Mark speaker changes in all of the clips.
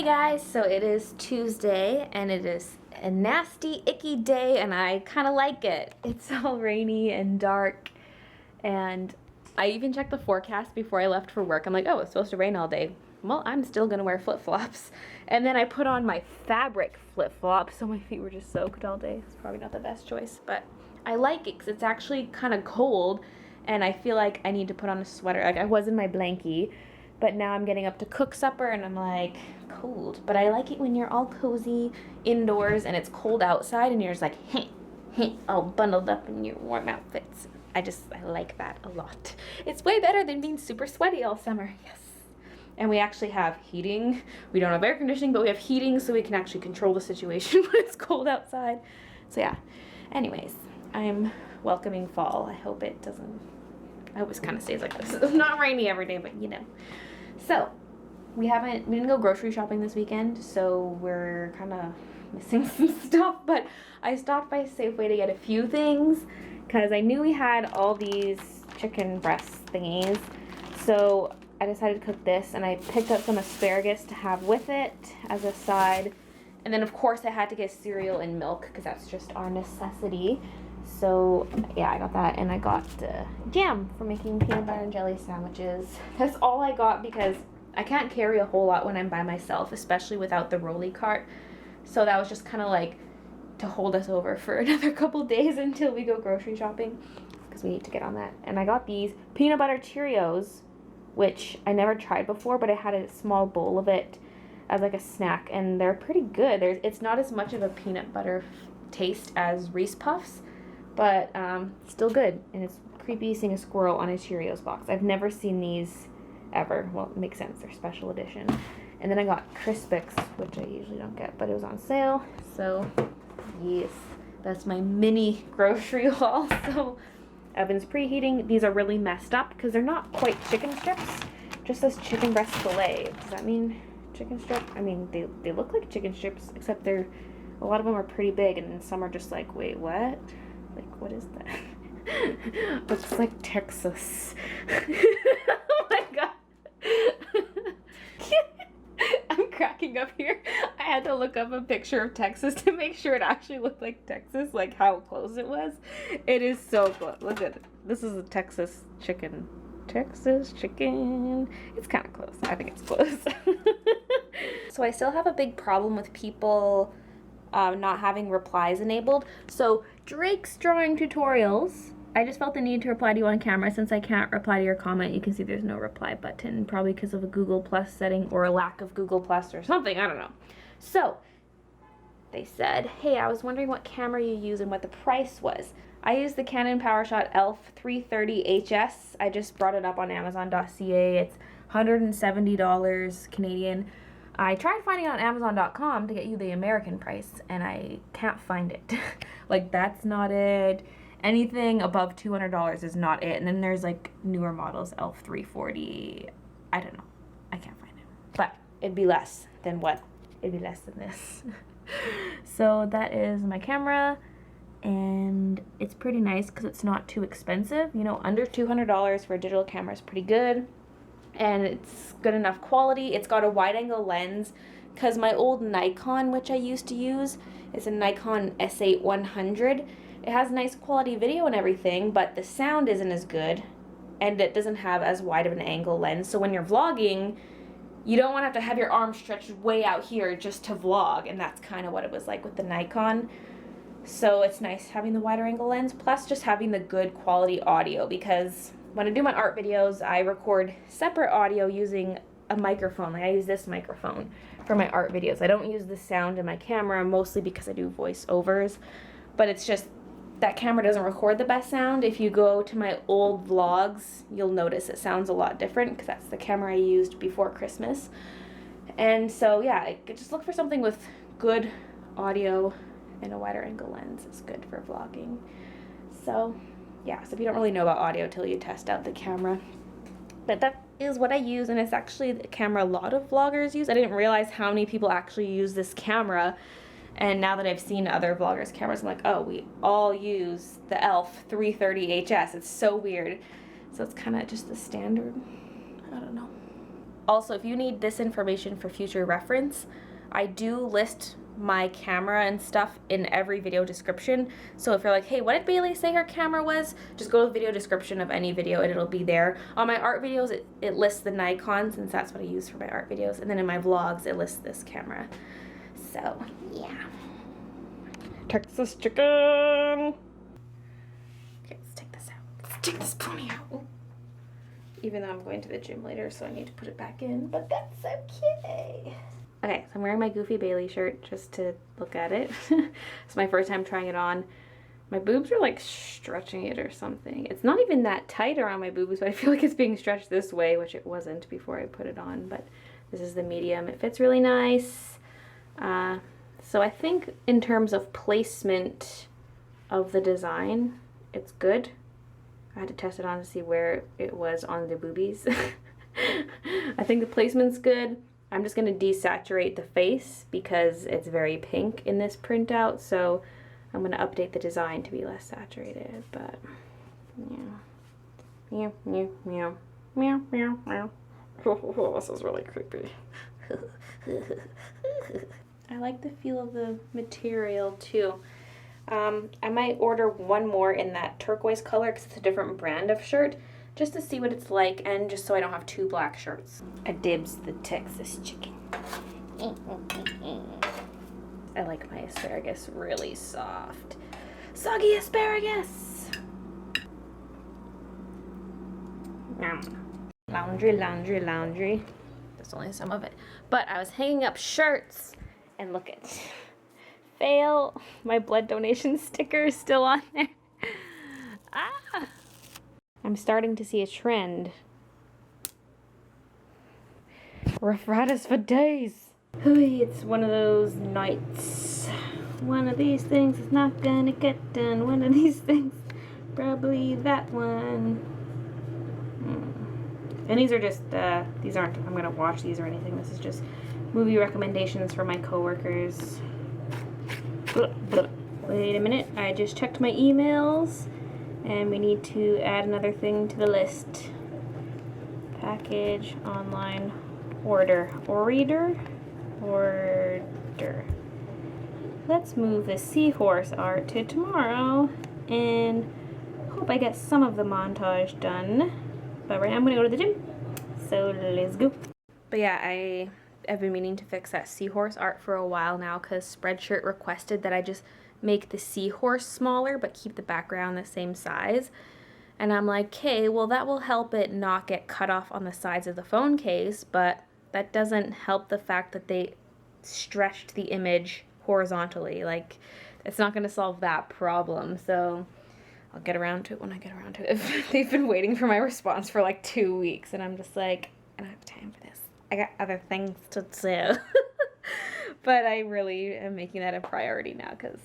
Speaker 1: Hey guys, so it is Tuesday and it is a nasty, icky day and I kind of like it. It's all rainy and dark and I even checked the forecast before I left for work. I'm like, oh, it's supposed to rain all day. Well, I'm still gonna wear flip-flops. And then I put on my fabric flip-flops so my feet were just soaked all day. It's probably not the best choice, but I like it because it's actually kind of cold and I feel like I need to put on a sweater. Like I was in my blankie. But now I'm getting up to cook supper and I'm like, cold. But I like it when you're all cozy indoors and it's cold outside and you're just like, all bundled up in your warm outfits. I like that a lot. It's way better than being super sweaty all summer, yes. And we actually have heating. We don't have air conditioning, but we have heating so we can actually control the situation when it's cold outside. So yeah, anyways, I'm welcoming fall. I hope it doesn't, I hope it kind of stays like this. It's not rainy every day, but you know. So, we didn't go grocery shopping this weekend, so we're kind of missing some stuff, but I stopped by Safeway to get a few things, because I knew we had all these chicken breast thingies, so I decided to cook this, and I picked up some asparagus to have with it as a side, and then of course I had to get cereal and milk, because that's just our necessity. So yeah, I got that, and I got jam for making peanut butter and jelly sandwiches. That's all I got because I can't carry a whole lot when I'm by myself, especially without the rolly cart. So that was just kind of like to hold us over for another couple days until we go grocery shopping, because we need to get on that. And I got these peanut butter Cheerios, which I never tried before, but I had a small bowl of it as like a snack, and they're pretty good. It's not as much of a peanut butter taste as Reese Puffs, but still good, and it's creepy seeing a squirrel on a Cheerios box. I've never seen these ever. Well, it makes sense, they're special edition. And then I got Crispix, which I usually don't get, but it was on sale, so yes, that's my mini grocery haul. So oven's preheating. These are really messed up because they're not quite chicken strips, just says chicken breast fillet. Does that mean chicken strip? I mean, they look like chicken strips, except a lot of them are pretty big, and some are just like, wait, what? Like, what is that? Looks like Texas. Oh my god. I'm cracking up here. I had to look up a picture of Texas to make sure it actually looked like Texas, like how close it was. It is so close. Look at it. This is a Texas chicken. Texas chicken. It's kind of close. I think it's close. So I still have a big problem with people not having replies enabled. So Drake's drawing tutorials, I just felt the need to reply to you on camera. Since I can't reply to your comment, you can see there's no reply button, probably because of a Google Plus setting or a lack of Google Plus or something, I don't know. So they said, hey, I was wondering what camera you use and what the price was. I use the Canon PowerShot ELPH 330HS. I just brought it up on Amazon.ca. It's $170 Canadian. I tried finding it on Amazon.com to get you the American price, and I can't find it. Like, that's not it. Anything above $200 is not it. And then there's, like, newer models, ELPH 340. I don't know. I can't find it. But it'd be less than what? It'd be less than this. So that is my camera, and it's pretty nice because it's not too expensive. You know, under $200 for a digital camera is pretty good. And it's good enough quality. It's got a wide angle lens, because my old Nikon, which I used to use, is a Nikon S8-100. It has nice quality video and everything, but the sound isn't as good, and it doesn't have as wide of an angle lens. So when you're vlogging, you don't want to have your arm stretched way out here just to vlog, and that's kind of what it was like with the Nikon. So it's nice having the wider angle lens, plus just having the good quality audio, because when I do my art videos, I record separate audio using a microphone. Like, I use this microphone for my art videos. I don't use the sound in my camera, mostly because I do voiceovers, but it's just that camera doesn't record the best sound. If you go to my old vlogs, you'll notice it sounds a lot different, because that's the camera I used before Christmas. And so yeah, I just look for something with good audio and a wider angle lens. It's good for vlogging. So yeah, so if you don't really know about audio till you test out the camera. But that is what I use, and it's actually the camera a lot of vloggers use. I didn't realize how many people actually use this camera, and now that I've seen other vloggers' cameras, I'm like, oh, we all use the ELPH 330HS. It's so weird. So it's kind of just the standard. I don't know. also, if you need this information for future reference, I do list my camera and stuff in every video description. So if you're like, hey, what did Baylee say her camera was? Just go to the video description of any video and it'll be there. On my art videos, it lists the Nikon, since that's what I use for my art videos. And then in my vlogs, it lists this camera. So, yeah. Texas chicken! Okay, let's take this out. Let's take this pony out. Ooh. Even though I'm going to the gym later, so I need to put it back in, but that's okay. Okay, so I'm wearing my Goofy Baylee shirt just to look at it. It's my first time trying it on. My boobs are like stretching it or something. It's not even that tight around my boobs, but I feel like it's being stretched this way, which it wasn't before I put it on, but this is the medium. It fits really nice. So I think in terms of placement of the design, it's good. I had to test it on to see where it was on the boobies. I think the placement's good. I'm just going to desaturate the face because it's very pink in this printout, so I'm going to update the design to be less saturated, but yeah. Meow, meow, meow, meow, meow, meow. Oh, this is really creepy. I like the feel of the material too. I might order one more in that turquoise color because it's a different brand of shirt, just to see what it's like, and just so I don't have two black shirts. I dibs the Texas chicken. I like my asparagus really soft. Soggy asparagus! Laundry, laundry, laundry. That's only some of it. But I was hanging up shirts, and look at fail. My blood donation sticker is still on there. Ah! I'm starting to see a trend. Refratus for days. It's one of those nights. One of these things is not gonna get done. One of these things, probably that one. And these are just, these aren't, I'm gonna watch these or anything. This is just movie recommendations for my coworkers. Wait a minute, I just checked my emails. And we need to add another thing to the list. Package, online, order. Order. Let's move the seahorse art to tomorrow. And hope I get some of the montage done. But right now I'm going to go to the gym. So let's go. But yeah, I've been meaning to fix that seahorse art for a while now because Spreadshirt requested that I just make the seahorse smaller but keep the background the same size. And I'm like, okay, well that will help it not get cut off on the sides of the phone case, but that doesn't help the fact that they stretched the image horizontally. Like, it's not going to solve that problem. So I'll get around to it when I get around to it. They've been waiting for my response for like 2 weeks, and I'm just like, I don't have time for this. I got other things to do. But I really am making that a priority now, because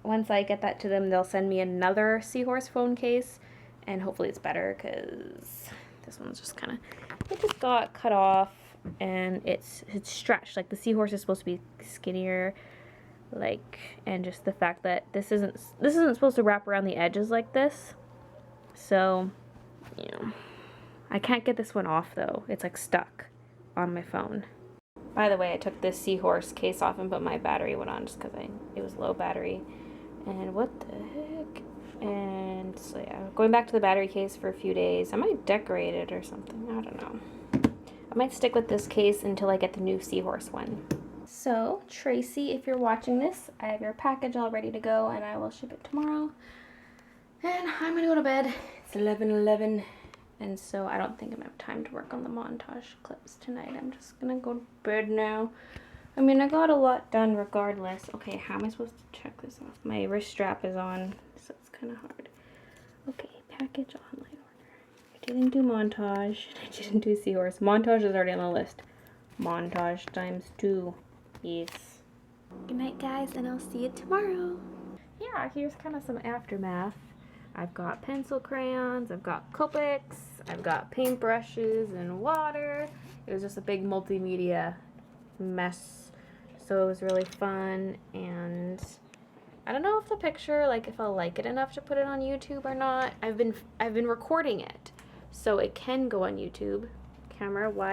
Speaker 1: once I get that to them, they'll send me another seahorse phone case, and hopefully it's better, because this one's just kind of, it just got cut off, and it's stretched. Like, the seahorse is supposed to be skinnier, like, and just the fact that this isn't supposed to wrap around the edges like this. So, you know, I can't get this one off though. It's like stuck on my phone. By the way, I took this seahorse case off and put my battery one on just because it was low battery. And what the heck? And so yeah, going back to the battery case for a few days. I might decorate it or something. I don't know. I might stick with this case until I get the new seahorse one. So, Tracy, if you're watching this, I have your package all ready to go, and I will ship it tomorrow. And I'm going to go to bed. It's 11:11, and so I don't think I'm going to have time to work on the montage clips tonight. I'm just going to go to bed now. I mean, I got a lot done regardless. Okay, how am I supposed to check this off? My wrist strap is on, so it's kind of hard. Okay, package online order. I didn't do montage. I didn't do seahorse. Montage is already on the list. Montage times 2. Yes. Good night, guys, and I'll see you tomorrow. Yeah, here's kind of some aftermath. I've got pencil crayons, I've got Copics, I've got paintbrushes and water. It was just a big multimedia mess, so it was really fun. And I don't know if the picture, like, if I'll like it enough to put it on YouTube or not. I've been recording it, so it can go on YouTube. Camera wide.